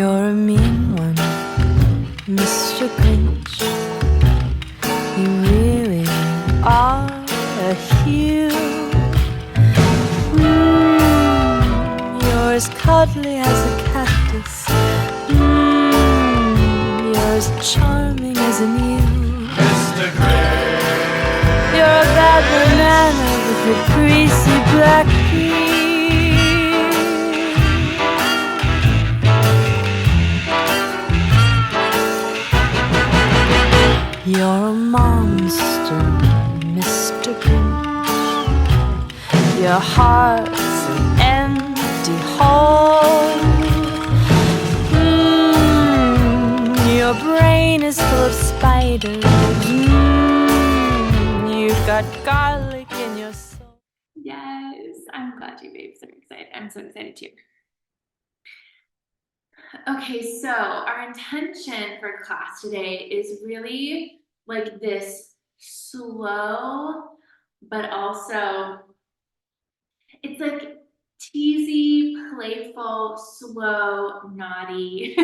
You're a mean one, Mr. Grinch. You really are a hero. You're as cuddly as a cactus. You're as charming as a mule. Mr. Grinch. You're a bad banana with a greasy black pea. You're a monster, Mr. Grinch. Your heart's an empty hole. Your brain is full of spiders. You've got garlic in your soul. Yes, I'm glad you babes are excited. I'm so excited too. Okay, so our intention for class today is really like this slow, but also it's like teasy, playful, slow, naughty,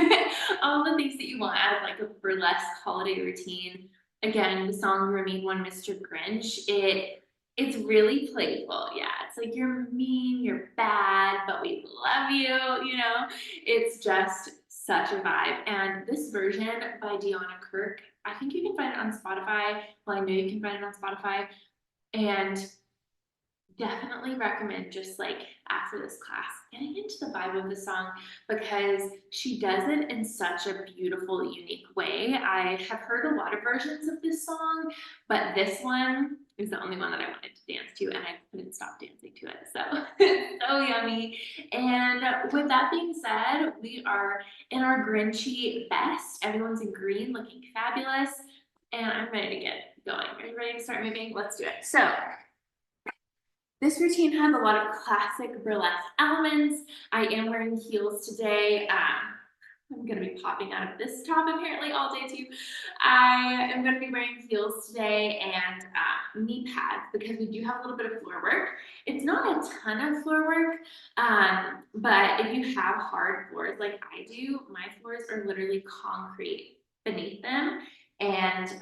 all the things that you want out of like a burlesque holiday routine. Again, the song Remain One Mr. Grinch, it's really playful. Yeah, it's like you're mean, you're bad, but we love you, you know? It's just such a vibe. And this version by Deanna Kirk, I think you can find it on Spotify. Well, I know you can find it on Spotify. And definitely recommend just like after this class getting into the vibe of the song because she does it in such a beautiful, unique way. I have heard a lot of versions of this song, but this one is the only one that I wanted to dance to, and I couldn't stop dancing to it. So so yummy. And with that being said, we are in our Grinchy best. Everyone's in green, looking fabulous, and I'm ready to get going. Are you ready to start moving? Let's do it. So this routine has a lot of classic burlesque elements. I am wearing heels today. I'm going to be popping out of this top apparently all day too. I am going to be wearing heels today and knee pads because we do have a little bit of floor work. It's not a ton of floor work, but if you have hard floors like I do, my floors are literally concrete beneath them, and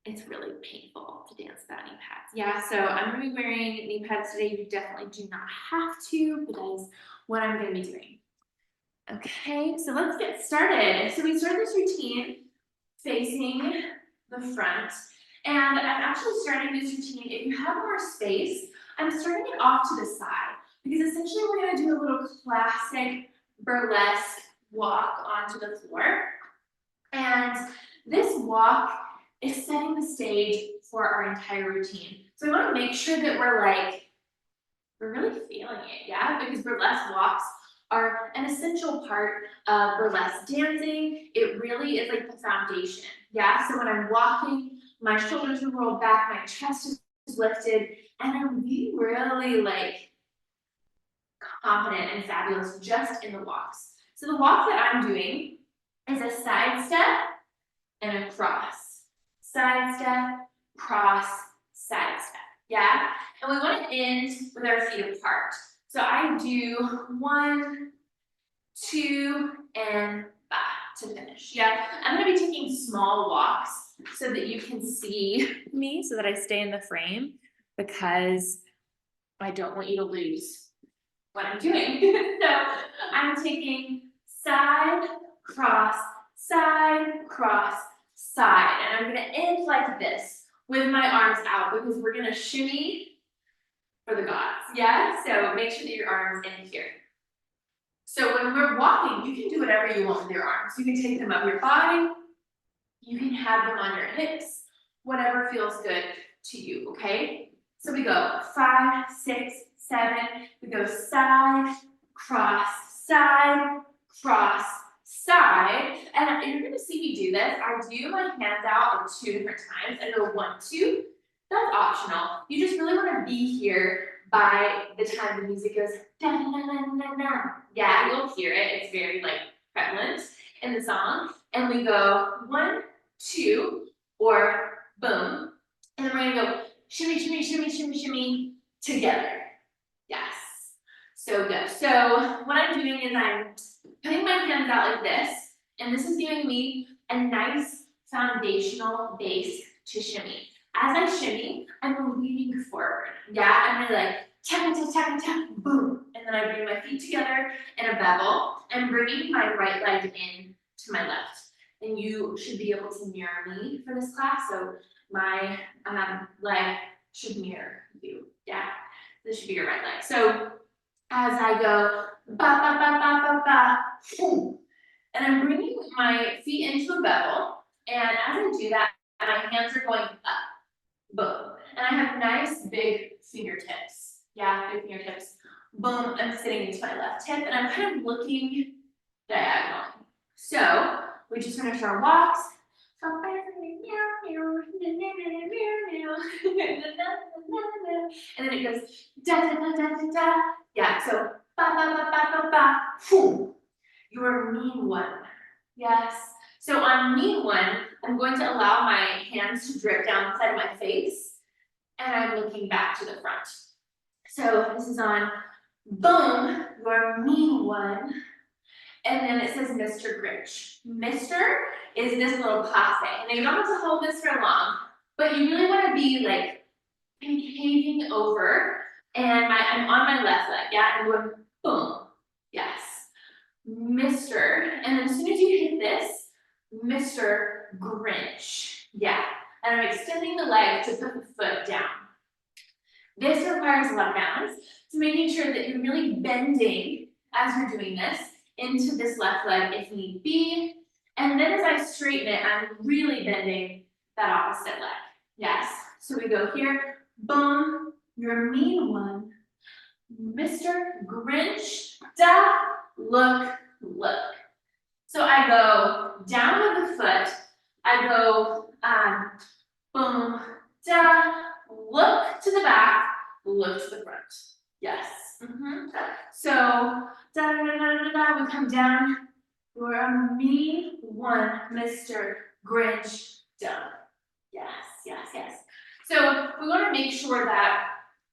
it's really painful to dance without knee pads. Yeah, so I'm going to be wearing knee pads today. You definitely do not have to, but that is what I'm going to be doing. Okay, so let's get started. So we start this routine facing the front, and I'm actually starting this routine. If you have more space, I'm starting it off to the side because essentially we're going to do a little classic burlesque walk onto the floor. And this walk is setting the stage for our entire routine. So I want to make sure that we're really feeling it, yeah? Because burlesque walks are an essential part of burlesque dancing. It really is like the foundation, yeah? So when I'm walking, my shoulders are rolled back, my chest is lifted, and I'm really like confident and fabulous just in the walks. So the walk that I'm doing is a side step and a cross. Side step, cross, side step, yeah? And we want to end with our feet apart. So I do 1, 2, and 5 to finish, yeah? I'm going to be taking small walks so that you can see me, so that I stay in the frame, because I don't want you to lose what I'm doing. So I'm taking side, cross, side, cross, side, and I'm going to end like this with my arms out because we're going to shimmy for the gods, yeah? So make sure that your arms end here. So when we're walking, you can do whatever you want with your arms. You can take them up your body, you can have them on your hips, whatever feels good to you, okay? So we go 5, 6, 7, we go side, cross, side, cross, side, and you're going to see me do this. I do my hands out like 2 different times. I go 1, 2. That's optional. You just really want to be here by the time the music goes da da da da da da. Yeah, you'll hear it. It's very like prevalent in the song. And we go 1, 2, or boom, and then we're gonna go shimmy, shimmy, shimmy, shimmy, shimmy together. Yes. So good. So what I'm doing is I'm putting my hands out like this, and this is giving me a nice foundational base to shimmy. As I shimmy, I'm leaning forward. Yeah, I'm really like tap, tap, tap, tap, boom. And then I bring my feet together in a bevel. I'm bringing my right leg in to my left. And you should be able to mirror me for this class. So my leg should mirror you. Yeah, this should be your right leg. So as I go ba ba ba ba ba ba, boom. And I'm bringing my feet into a bevel. And as I do that, my hands are going up. Boom. And I have nice big fingertips. Yeah, big fingertips. Boom. I'm sitting into my left hip and I'm kind of looking diagonally. So we just finished our walks. And then it goes da da da da da da. Yeah, so ba ba ba ba ba ba. Boom. You're a mean one. Yes. So on mean one, I'm going to allow my hands to drip down the side of my face, and I'm looking back to the front. So this is on boom, you're a mean one, and then it says Mr. Grinch. Mr. is this little classic, and you don't have to hold this for long, but you really want to be like concaving over, and I'm on my left leg, yeah, and going boom, yes. Mr. And then as soon as you hit this, Mr. Grinch. Yeah. And I'm extending the leg to put the foot down. This requires a lot of balance. So making sure that you're really bending as you're doing this into this left leg if need be. And then as I straighten it, I'm really bending that opposite leg. Yes. So we go here. Boom. You're a mean one. Mr. Grinch. Da. Look, look. So I go down with the foot. I go boom, da, look to the back, look to the front. Yes. So da da da da da. We come down. You're a mean one, Mr. Grinch. Done. Yes, yes, yes. So we want to make sure that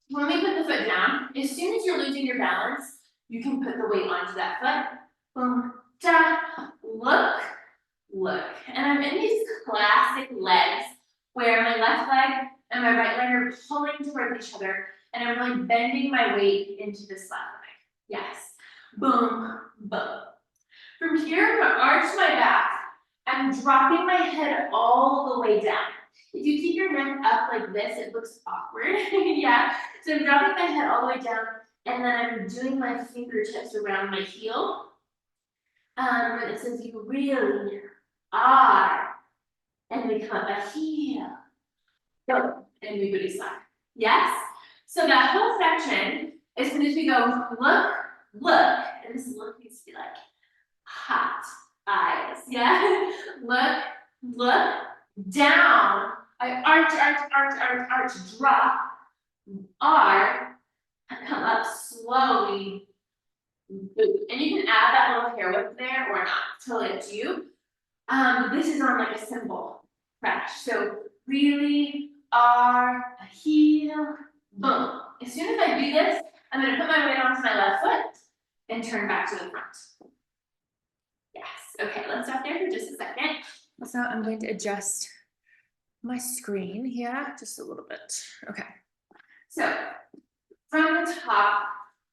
when we put the foot down, as soon as you're losing your balance, you can put the weight onto that foot. Boom, da, look, look. And I'm in these classic legs where my left leg and my right leg are pulling towards each other, and I'm really bending my weight into this left leg. Yes. Boom, boom. From here, I'm gonna arch my back. I'm dropping my head all the way down. If you keep your neck up like this, it looks awkward. Yeah. So I'm dropping my head all the way down, and then I'm doing my fingertips around my heel. It says you really are. And we come up a heel. Go. And we booty slap. Yes? So that whole section, as soon as we go, look, look, and this look needs to be like hot eyes. Yeah? Look, look, down. I arch, drop, R, come up slowly, boot. And you can add that little hair whip there or not, totally up to you. This is on like a simple crash. So really R, a heel, boom. As soon as I do this, I'm gonna put my weight onto my left foot and turn back to the front. Yes, okay, let's stop there for just a second. So I'm going to adjust my screen here just a little bit. Okay. So from the top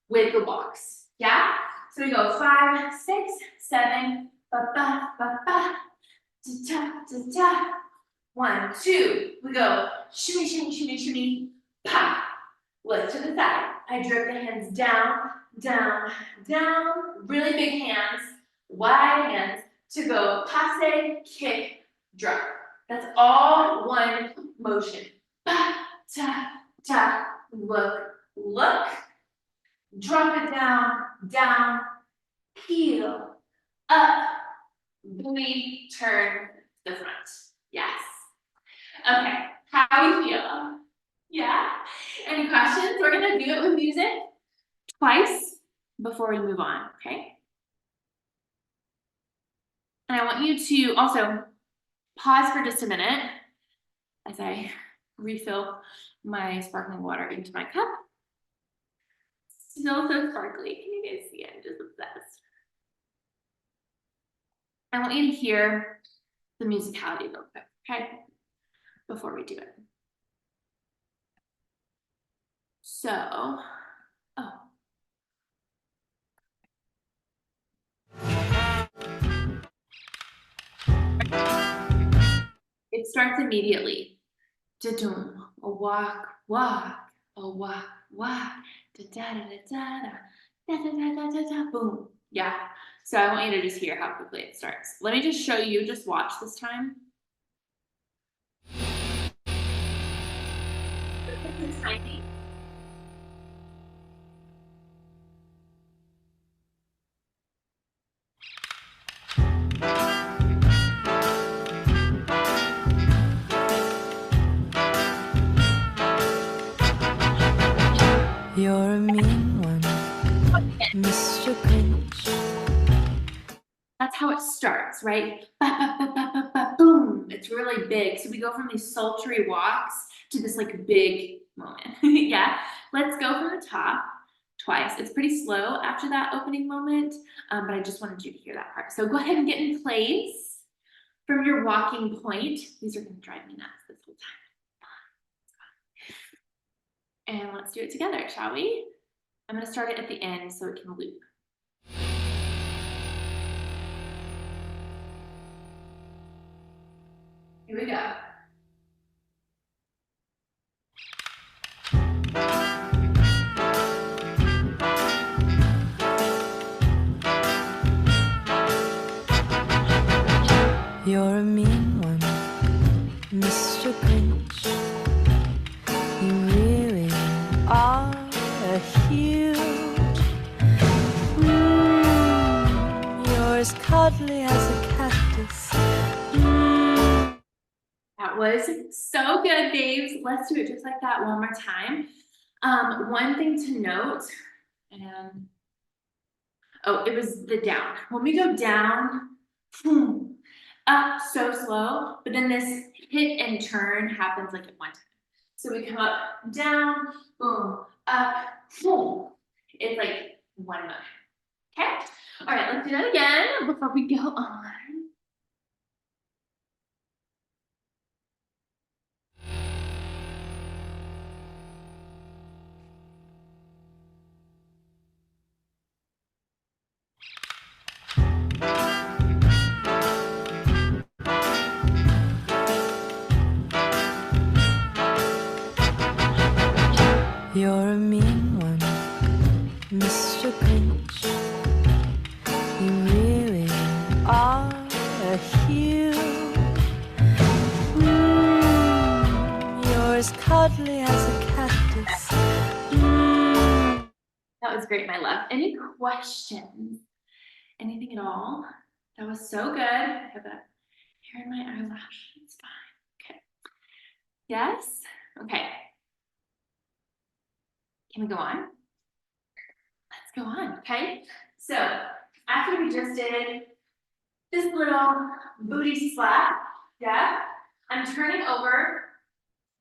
with the walks. Yeah? So we go 5, 6, 7, ba ba ba ba, da da da da. 1, 2. We go shimmy, shimmy, shimmy, shimmy, pa. Lift to the side. I drip the hands down, down, down. Really big hands, wide hands to go passe, kick, drop. That's all one motion. Ba, ta, ta, look, look. Drop it down, down, heel, up, buoy, turn to the front. Yes. Okay, how we feel? Yeah? Any questions? We're gonna do it with music twice before we move on, okay? And I want you to also pause for just a minute as I refill my sparkling water into my cup. Still so sparkly. Can you guys see it? I'm just obsessed. I want you to hear the musicality real quick, okay? Before we do it. So, oh. It starts immediately. Da-dum, a walk, walk, a walk, walk, da-da-da-da-da-da, da-da-da-da-da-da, boom. Yeah, so I want you to just hear how quickly it starts. Let me just show you, just watch this time. This is tiny. You're a mean one, Mr. Grinch. That's how it starts, right? Ba, ba, ba, ba, ba, ba, boom. It's really big. So we go from these sultry walks to this like big moment. Yeah. Let's go from the top twice. It's pretty slow after that opening moment, but I just wanted you to hear that part. So go ahead and get in place from your walking point. These are going to drive me nuts this whole time. And let's do it together, shall we? I'm going to start it at the end so it can loop. Here we go. You're a mean one, Mr. Grinch. You really are a huge. You're as cuddly as a cactus. That was so good, babes. Let's do it just like that one more time. One thing to note, and oh, it was the down. When we go down, up so slow, but then this hit and turn happens like at one time. So we come up, down, boom, up, boom. It's like one motion. Okay? All right, let's do that again before we go on. You're a mean one, Mr. Grinch. You really are a huge. You're as cuddly as a cactus. That was great, my love. Any questions? Anything at all? That was so good. I have a hair in my eyelash. It's fine. Okay. Yes? Okay. Can we go on? Let's go on, okay? So after we just did this little booty slap, yeah, I'm turning over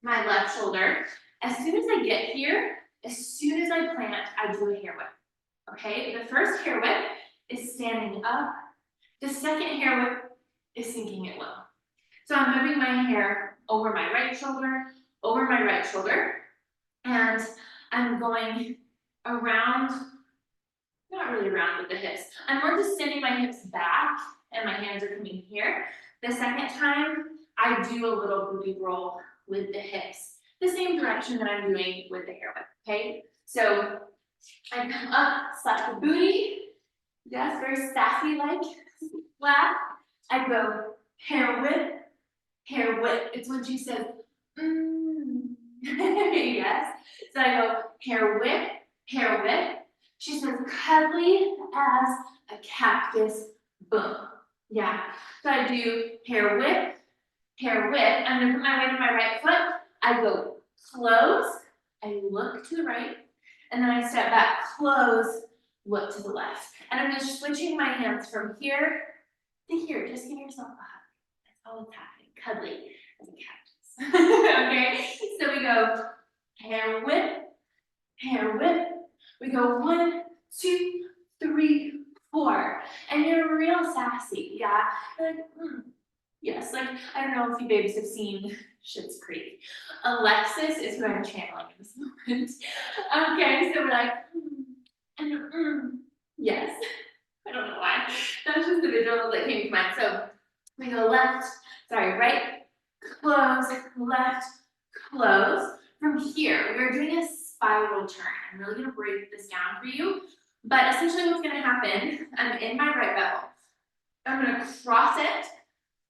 my left shoulder. As soon as I get here, as soon as I plant, I do a hair whip. Okay, the first hair whip is standing up. The second hair whip is sinking it low. So I'm moving my hair over my right shoulder, and I'm going around, not really around with the hips. I'm more just sending my hips back and my hands are coming here. The second time, I do a little booty roll with the hips, the same direction that I'm doing with the hair whip, okay? So I come up, slap the booty. Yes, very sassy-like slap. I go hair whip, hair whip. It's when she says, yes. So I go hair whip, hair whip. She says, cuddly as a cactus, boom. Yeah. So I do hair whip, hair whip. I'm gonna put my weight on my right foot. I go close, I look to the right, and then I step back, close, look to the left. And I'm just switching my hands from here to here. Just give yourself a hug. That's all that's happening. Cuddly as a cactus. Okay, so we go hair whip, We go 1, 2, 3, 4. And you're real sassy, yeah? Like, yes, like, I don't know if you babes have seen Schitt's Creek. Alexis is who I'm channeling in this moment. Okay, so we're like, and yes. I don't know why. That's just the visual that came to mind. So we go right, close, left, close. From here, we're doing a spiral turn. I'm really gonna break this down for you. But essentially what's gonna happen, I'm in my right bevel. I'm gonna cross it.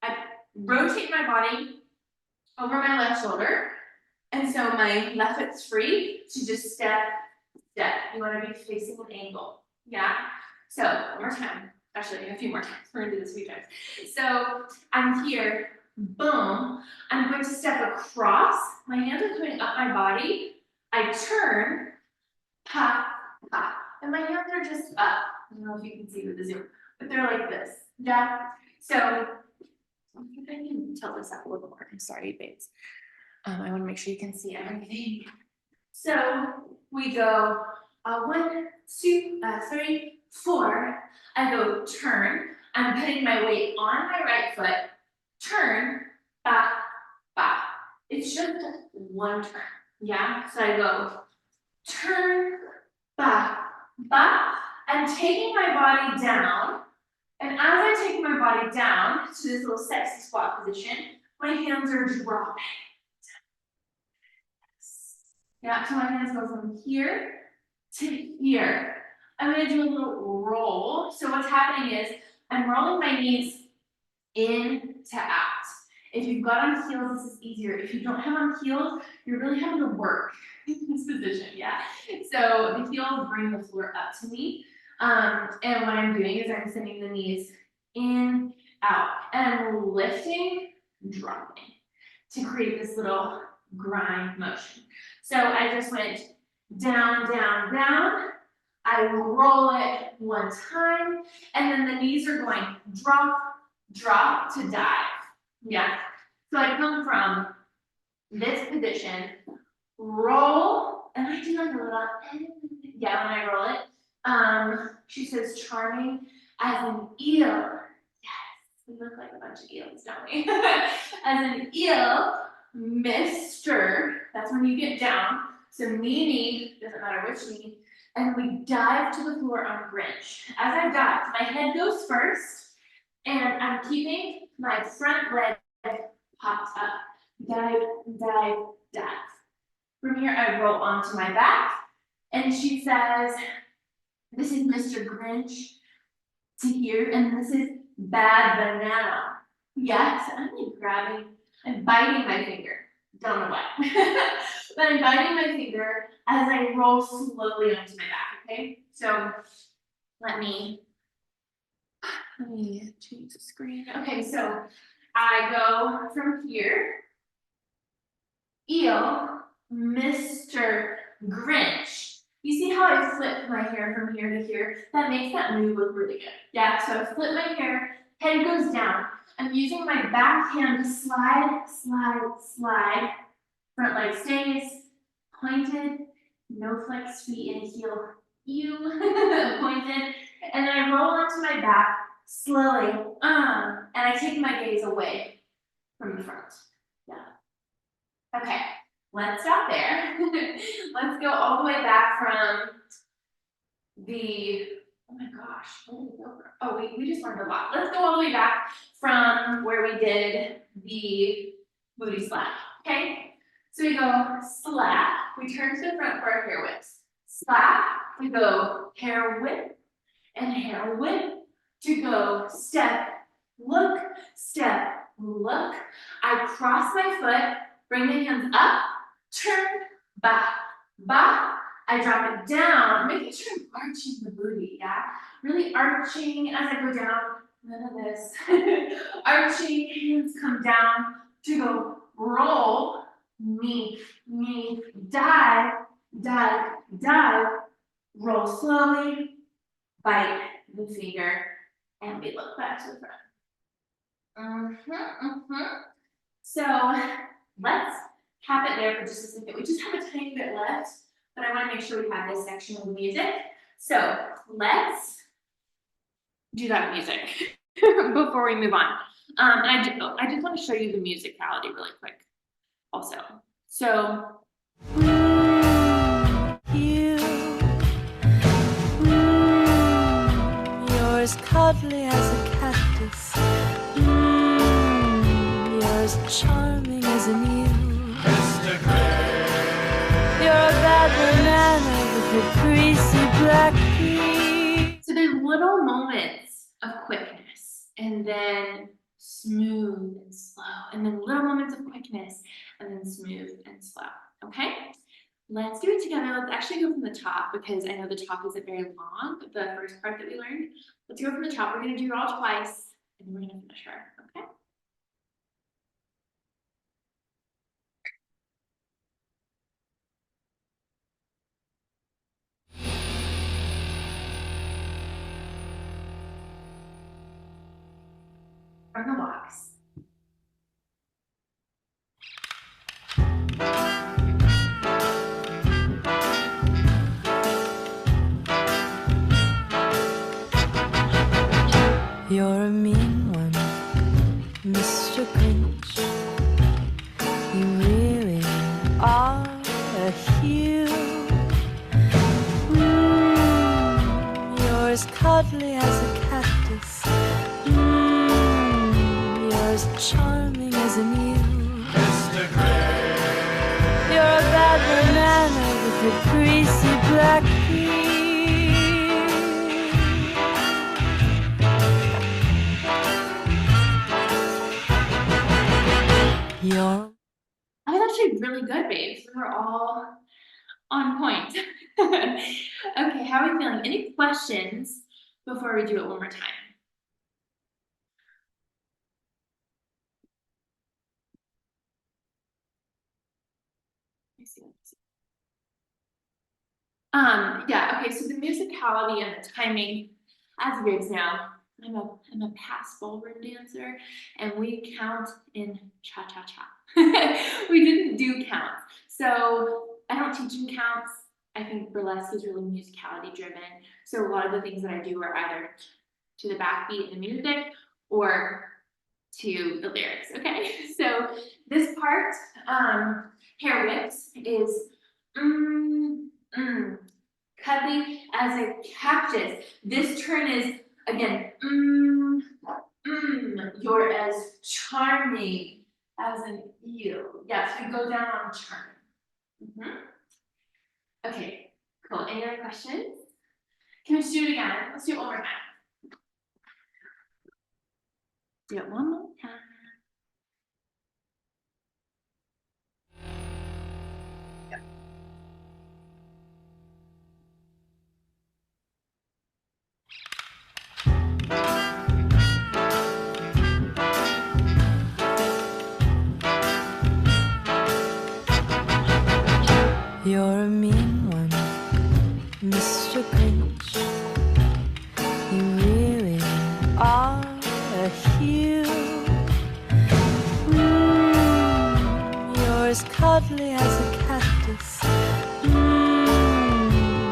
I rotate my body over my left shoulder. And so my left foot's free to just step. You wanna be facing an angle, yeah? So one more time, actually a few more times, we're gonna do this a few times. So I'm here, boom, I'm going to step across, my hands are coming up my body, I turn, pop, pop, and my hands are just up. I don't know if you can see with the zoom, but they're like this, yeah? So, I think I can tilt this up a little more, I'm sorry, babes. I wanna make sure you can see everything. So, we go 1, 2, 3, 4. I go turn. I'm putting my weight on my right foot. Turn, back, back. It's just one turn. Yeah. So I go turn, back, back. I'm taking my body down. And as I take my body down to this little sexy squat position, my hands are dropping. Yeah, so my hands go from here to here. I'm gonna do a little roll. So what's happening is I'm rolling my knees in to out. If you've got on heels, this is easier. If you don't have on heels, you're really having to work in this position, yeah? So the heels bring the floor up to me. And what I'm doing is I'm sending the knees in, out, and I'm lifting, dropping to create this little grind motion. So I just went down, down, down. I roll it one time, and then the knees are going drop, drop to dive. Yeah. So I come from this position, roll, and I do like a little, yeah, when I roll it. She says charming as an eel. Yes, we look like a bunch of eels, don't we? As an eel, Mr. That's when you get down. So knee, doesn't matter which knee, and we dive to the floor on Grinch. As I dive, my head goes first, and I'm keeping my front leg popped up. Dive, dive, dive. From here, I roll onto my back, and she says, this is Mr. Grinch to here, and this is bad banana. Yes, I'm like I'm biting my finger. Don't know why. But I'm biting my finger as I roll slowly onto my back, okay? So let me change the screen. Okay, so I go from here. Eel, Mr. Grinch. You see how I flip my hair from here to here? That makes that move look really good. Yeah, so I flip my hair, head goes down. I'm using my back hand to slide, slide, slide. Front leg stays pointed, no flex feet in a heel. You pointed, and then I roll onto my back slowly, and I take my gaze away from the front. Yeah. Okay, let's stop there. Let's go all the way back from the, oh my gosh, where did we go from? Oh, we just learned a lot. Let's go all the way back from where we did the booty slap, okay? So we go slap, we turn to the front for our hair whips. Slap, we go hair whip, and hair whip, to go step, look, I cross my foot, bring the hands up, turn, back, back. I drop it down, making sure I'm arching the booty, yeah? Really arching as I go down, none of this. Arching, hands come down to go roll, knee, dive, dive, dive, roll slowly, bite the finger, and we look back to the front. So let's cap it there for just a second. We just have a tiny bit left, but I want to make sure we have this section of the music. So let's do that music before we move on. And I just want to show you the musicality really quick also. So You, you're as cuddly as a cactus. You're as charming as an eel. Mr. Grinch. You're a bad banana with a greasy black pea. so there's little moments of quickness and then smooth and slow, and then little moments of quickness and then smooth and slow. Okay? Let's do it together. Let's actually go from the top because I know the top isn't very long, but the first part that we learned. Let's go from the top. We're going to do it all twice and then we're going to finish her. Okay? From the box. You're a mean one, Mr. Grinch. You really are a hue. You're as cuddly as a cactus. You're as charming as an eel. Mr. Grinch. You're a bad banana with a greasy black pea. You're That was actually really good, babes. We were all on point. Okay, how are we feeling? Any questions before we do it one more time? Yeah, okay, so the musicality and the timing, as you guys know, I'm a past ballroom dancer, and we count in cha-cha-cha. We didn't do counts. So I don't teach in counts. I think burlesque is really musicality driven. So a lot of the things that I do are either to the backbeat in the music or to the lyrics, okay? So this part, hair whips, is cuddly as a cactus. This turn is, again, you're as charming as an eel. Yes, we go down on charm. Okay, cool. Any other questions? Can we just do it again? Let's do it one more time. Do it one more time. You're a mean one, Mr. Grinch. You really are a hue. You're as cuddly as a cactus.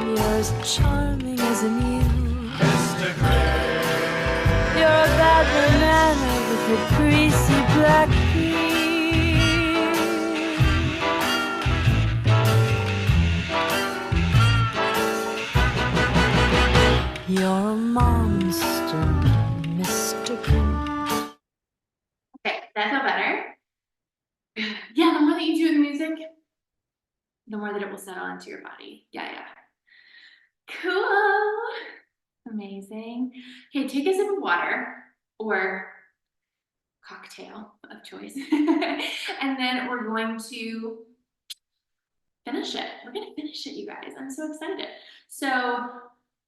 You're as charming as an eel. Mr. Grinch. You're a bad banana with a greasy black pea. You're a monster, Mr. Grinch. Okay, that felt better. Yeah, the more that you do the music, the more that it will settle into your body. Yeah. Cool. Amazing. Okay, take a sip of water or cocktail of choice. And then we're going to finish it. We're gonna finish it, you guys. I'm so excited. So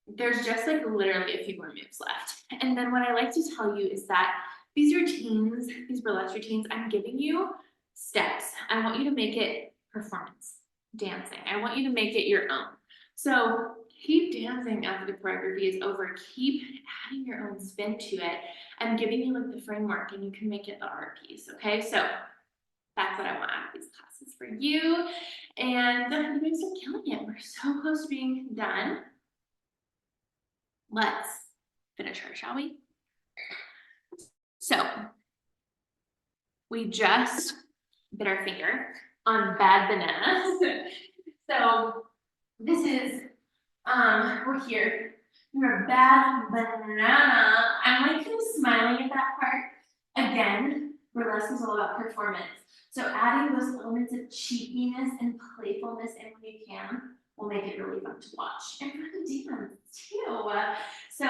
there's just like literally a few more moves left. And then what I like to tell you is that these routines, these burlesque routines, I'm giving you steps. I want you to make it performance, dancing. I want you to make it your own. So keep dancing after the choreography is over. Keep adding your own spin to it. I'm giving you like the framework and you can make it the art piece, okay? So That's what I want out of these classes for you. And you guys are killing it. We're so close to being done. Let's finish her, shall we? So we just bit our finger on bad bananas. So this is, we're here. You're a bad banana. I'm like kind of smiling at that part. Again, burlesque is all about performance. So adding those elements of cheekiness and playfulness in when you can will make it really fun to watch. And for the demons too. So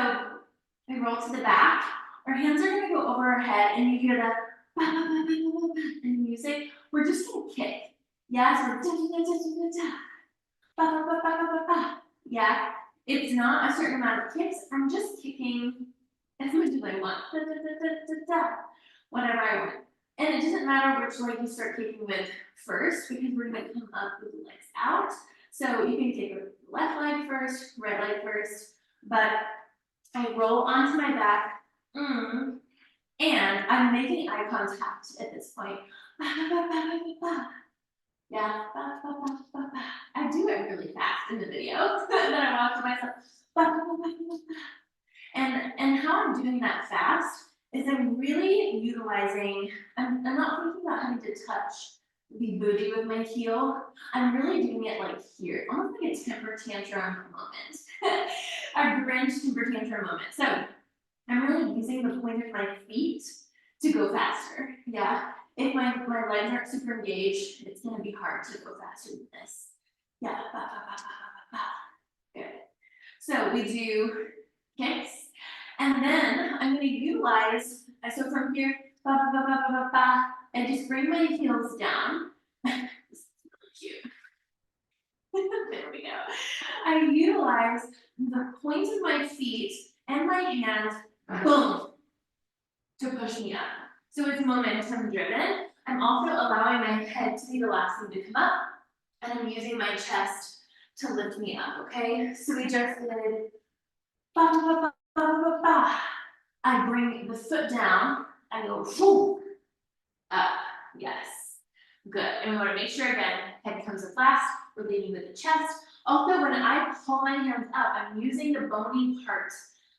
we roll to the back. Our hands are gonna go over our head and you hear the ba, ba, ba, ba, ba, ba, in the music. We're just gonna kick. Yeah, so we're da, da, da, da, da, da. Ba, ba, ba, ba, ba, ba, ba. Yeah, it's not a certain amount of kicks. I'm just kicking as much as I want. Da, da, da, da, da, da. Whatever I want. And it doesn't matter which leg you start kicking with first because we're gonna come up with the legs out. So you can kick with the left leg first, right leg first, but I roll onto my back, and I'm making eye contact at this point. Ba, ba, ba, ba, ba, ba, ba. Yeah, ba, ba, ba, ba, ba. I do it really fast in the video, then I watch myself. Ba, ba, ba, ba, ba, ba. And how I'm doing that fast is I'm really utilizing, I'm not thinking about having to touch the booty with my heel. I'm really doing it like here, almost like a temper tantrum moment. A Grinch temper tantrum moment. So I'm really using the point of my feet to go faster. Yeah. If my legs aren't super engaged, it's gonna be hard to go faster than this. Yeah. Ba, ba, ba, ba, ba, ba. Good. So we do kicks. And then I'm going to utilize, so from here, ba, ba, ba, ba, ba, ba, and just bring my heels down. This is really cute. There we go. I utilize the point of my feet and my hands, boom, to push me up. So it's momentum driven. I'm also allowing my head to be the last thing to come up, and I'm using my chest to lift me up, okay? So we just did ba, ba, ba, ba, ba, ba. I bring the foot down, I go whoo, up, yes, good. And we want to make sure again, head comes up last, we're leading with the chest. Also, when I pull my hands up, I'm using the bony part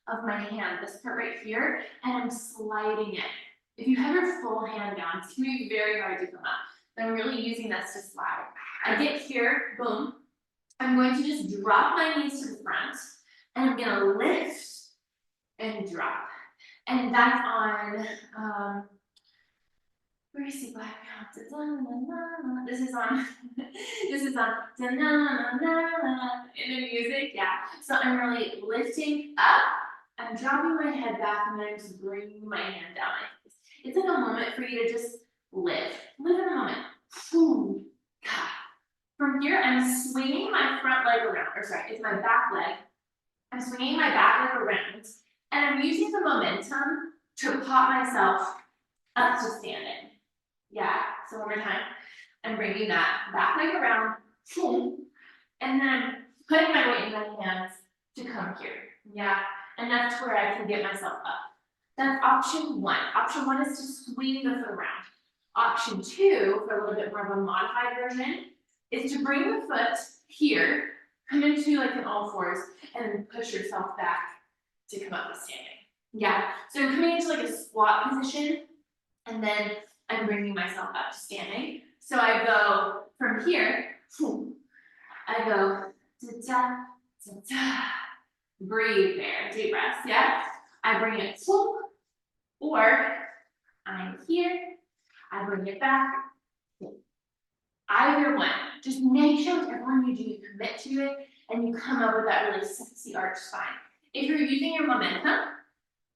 of my hand, this part right here, and I'm sliding it. If you have your full hand down, it's going to be very hard to come up. But I'm really using this to slide. I get here, boom. I'm going to just drop my knees to the front, and I'm going to lift and drop. And that's on, where is the black belt? This is on, in the music, yeah. So I'm really lifting up, I'm dropping my head back, and then I'm just bringing my hand down. It's like a moment for you to just live in the moment. From here, I'm swinging my front leg around, or sorry, it's my back leg. I'm swinging my back leg around, and I'm using the momentum to pop myself up to standing. Yeah, so one more time. I'm bringing that back leg around, and then I'm putting my weight in my hands to come here. Yeah, enough to where I can get myself up. That's option one. Option one is to swing the foot around. Option two, for a little bit more of a modified version, is to bring the foot here, come into like an all fours, and then push yourself back to come up to standing. Yeah, so I'm coming into like a squat position, and then I'm bringing myself up to standing. So I go from here, I go da da da, breathe there, deep breaths, yeah. I bring it, or I'm here, I bring it back. Either one, just make sure whichever one you do, you commit to it, and you come up with that really sexy arch spine. If you're using your momentum,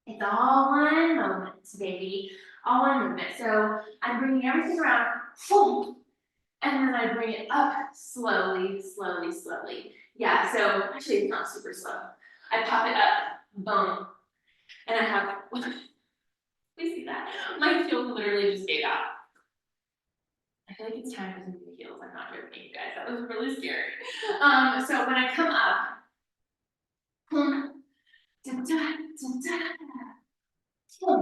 it's all one moment, baby. All one movement. So I'm bringing everything around, and then I bring it up slowly, slowly, slowly. Yeah, so actually it's not super slow. I pop it up, boom, and I have, please see that? My heel literally just gave out. I feel like it's time for some new heels. I'm not joking, you guys. That was really scary. So when I come up, da, da, da, da,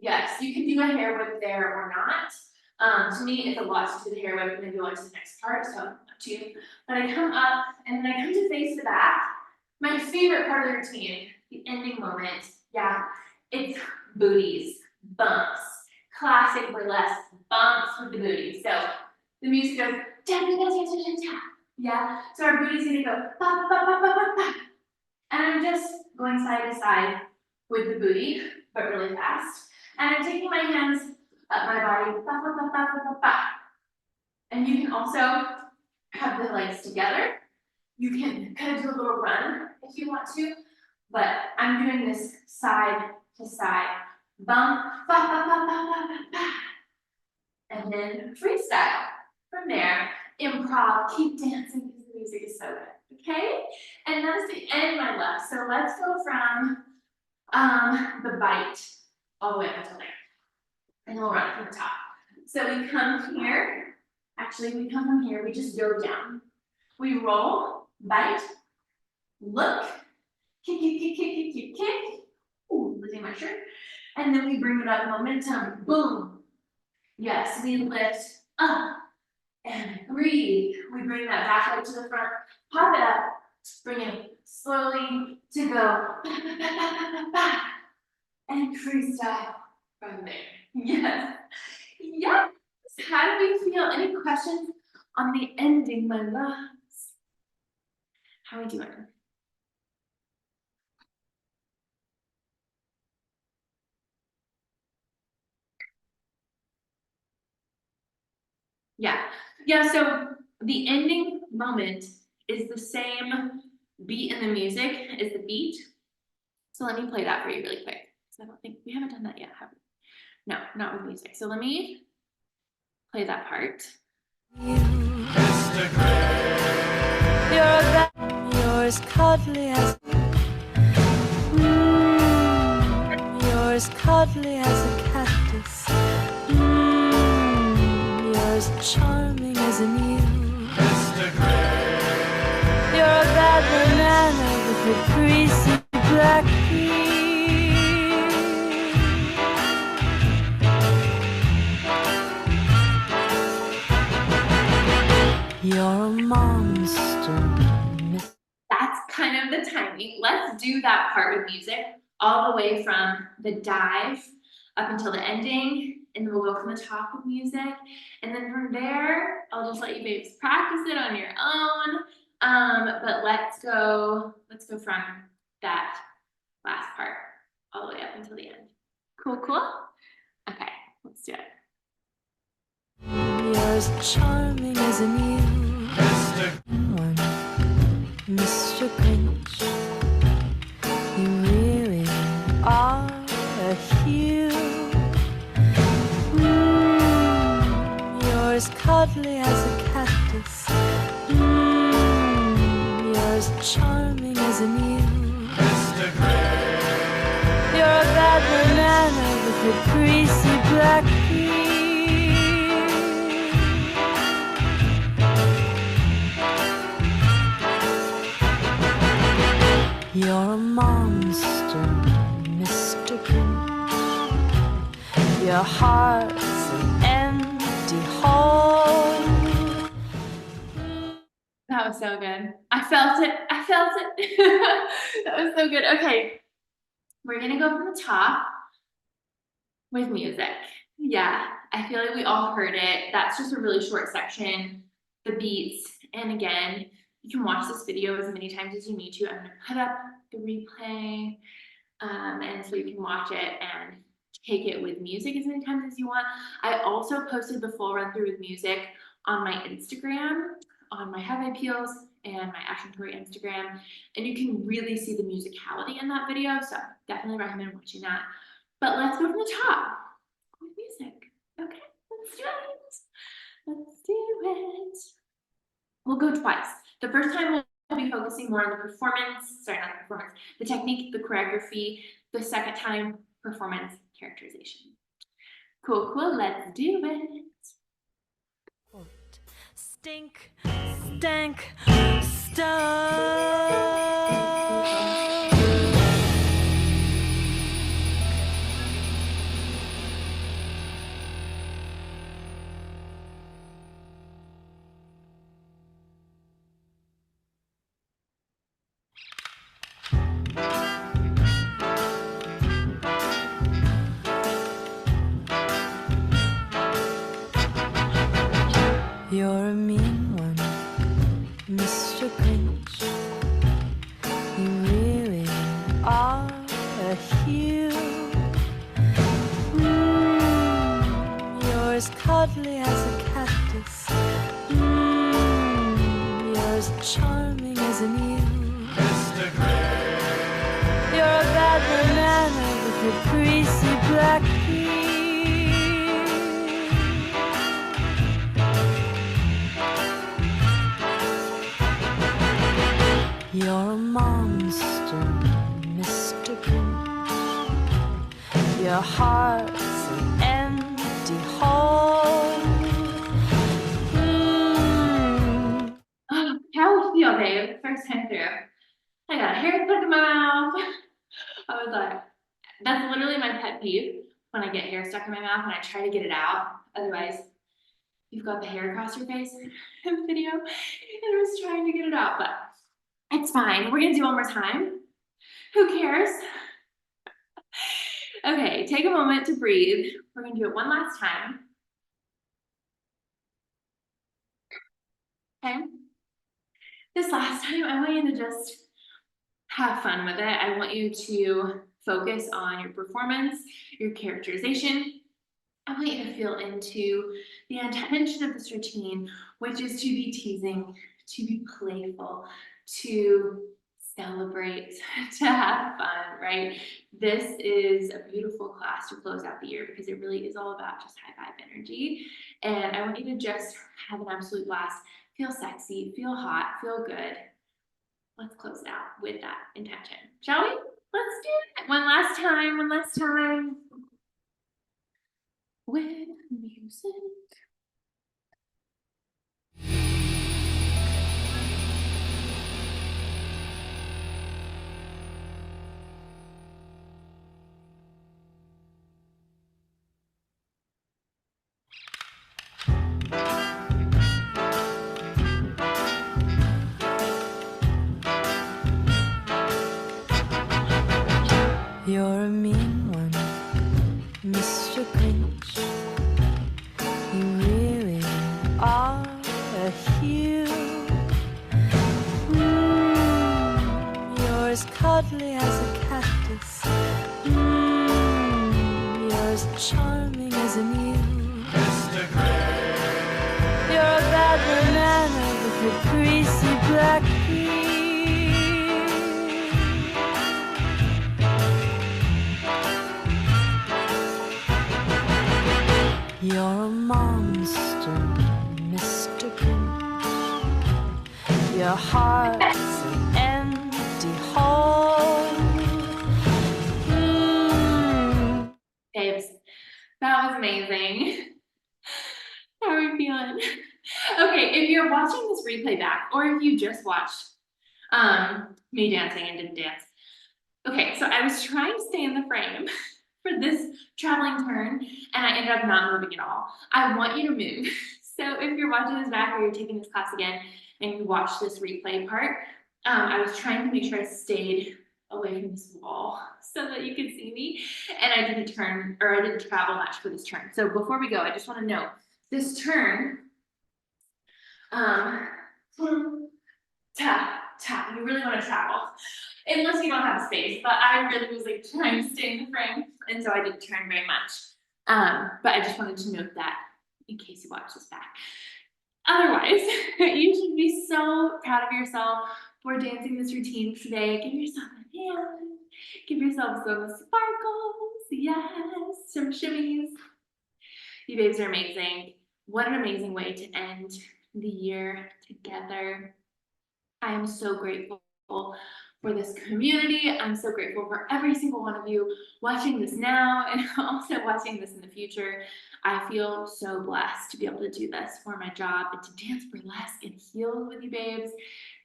yes, you can do do a hair whip there or not. To me, it's a lot to do the hair whip and then go on to the next part, so up to you. But I come up and then I come to face the back. My favorite part of the routine, the ending moment, yeah, it's booties, bumps, classic burlesque bumps with the booty. So the music goes da da da da da da. Yeah, so our booty's gonna go ba ba ba ba ba ba. And I'm just going side to side with the booty, but really fast. And I'm taking my hands up my body, ba ba ba ba ba ba ba. And you can also have the legs together. You can kind of do a little run if you want to, but I'm doing this side to side. Bump, ba ba ba ba ba ba ba. And then freestyle. From there, improv, keep dancing because the music is so good, okay? And that's the end of my left. So let's go from the bite all the way up until there. And then we'll run from the top. So we come here, actually we come from here, we just go down. We roll, bite, look, kick, kick, kick, kick, kick, kick, kick. Ooh, losing my shirt. And then we bring it up, momentum, boom. Yes, we lift up and breathe. We bring that back leg to the front, pop it up, bring it slowly to go, ba, ba, ba, ba, ba, ba, and freestyle from there. Yes, yes. How do we feel? Any questions on the ending, my loves? How are we doing? Yeah, so the ending moment is the same beat in the music as the beat. So let me play that for you really quick. So I don't think we haven't done that yet, have we? No, not with music. So let me play that part. Mr. Grinch. You're as cuddly as you're as cuddly as a cactus. You're as charming as a mule. Mr. Grinch. You're a bad banana with a greasy black peel. You're a monster, Miss. That's kind of the timing. Let's do that part with music all the way from the dive up until the ending, and then we'll go from the top with music, and then from there, I'll just let you babes practice it on your own. But let's go from that last part all the way up until the end. Cool, cool? Okay, let's do it. You're as charming as a mule. One, Mr. Grinch, you really are a hue. You're as cuddly as a cactus. You're as charming as a mule. Mr. Grinch. You're a bad banana with a greasy black peel. You're a monster, Mr. Grinch. Your heart's an empty hole. That was so good. I felt it. That was so good. Okay, we're gonna go from the top with music. Yeah, I feel like we all heard it. That's just a really short section, the beats. And again, you can watch this video as many times as you need to. I'm gonna put up the replay, and so you can watch it and take it with music as many times as you want. I also posted the full run through with music on my Instagram, on my Have I Peels and my Action Tori Instagram, and you can really see the musicality in that video, so definitely recommend watching that. But let's go from the top with music. Okay, let's do it. Let's do it. We'll go twice. The first time we'll be focusing more on the performance, sorry, not the performance, the technique, the choreography. The second time, performance characterization. Cool, cool, let's do it. Stink, stank, stunk. cuddly as a cactus. You're as charming as a mule. Mr. Grinch. You're a bad banana with a greasy black peel. You're a monster, Mr. Grinch. Your heart's an empty hole. How would you feel, babe, first time through? I got a hair stuck in my mouth. I was like, that's literally my pet peeve when I get hair stuck in my mouth and I try to get it out. Otherwise, you've got the hair across your face in the video, and I was trying to get it out, but it's fine. We're gonna do one more time. Who cares? Okay, take a moment to breathe. We're gonna do it one last time. Okay. This last time, I want you to just have fun with it. I want you to focus on your performance, your characterization. I want you to feel into the intention of this routine, which is to be teasing, to be playful, to celebrate, to have fun, right? This is a beautiful class to close out the year because it really is all about just high vibe energy. And I want you to just have an absolute blast, feel sexy, feel hot, feel good. Let's close it out with that intention, shall we? Let's do it. One last time, one last time. With music. You're a mean one, Mr. Grinch. You really are a hue. You're as cuddly as a cactus. You're as charming as a mule. Mr. Grinch. You're a bad banana with a greasy black peel. You're a monster, Mr. Grinch. Your heart's an empty hole. Babes, that was amazing. How are we feeling? Okay, if you're watching this replay back, or if you just watched me dancing and didn't dance. Okay, so I was trying to stay in the frame for this traveling turn, and I ended up not moving at all. I want you to move. So if you're watching this back or you're taking this class again and you watch this replay part, I was trying to make sure I stayed away from this wall so that you could see me, and I didn't turn, or I didn't travel much for this turn. So before we go, I just want to note this turn, tap, tap, you really want to travel, unless you don't have space, but I really was like trying to stay in the frame, and so I didn't turn very much. But I just wanted to note that in case you watch this back. Otherwise, you should be so proud of yourself for dancing this routine today. Give yourself a hand, give yourself some sparkles, yes, some shimmies. You babes are amazing. What an amazing way to end the year together. I am so grateful for this community. I'm so grateful for every single one of you watching this now and also watching this in the future. I feel so blessed to be able to do this for my job and to dance burlesque and heal with you babes.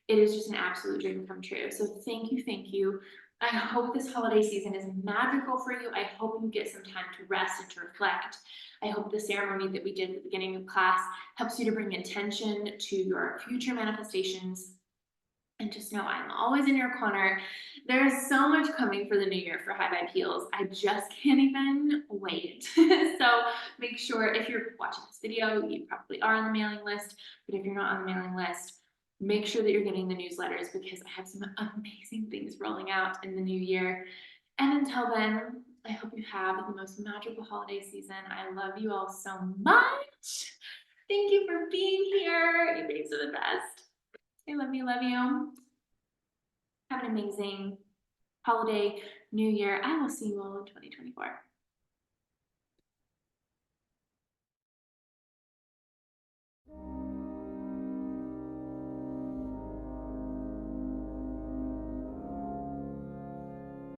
It is just an absolute dream come true. So thank you, thank you. I hope this holiday season is magical for you. I hope you get some time to rest and to reflect. I hope the ceremony that we did at the beginning of class helps you to bring attention to your future manifestations. And just know I'm always in your corner. There's so much coming for the new year for High Vibe Heels. I just can't even wait. So make sure, if you're watching this video, you probably are on the mailing list, but if you're not on the mailing list, make sure that you're getting the newsletters because I have some amazing things rolling out in the new year. And until then, I hope you have the most magical holiday season. I love you all so much. Thank you for being here. You guys are the best. I love you, love you. Have an amazing holiday, new year. I will see you all in 2024.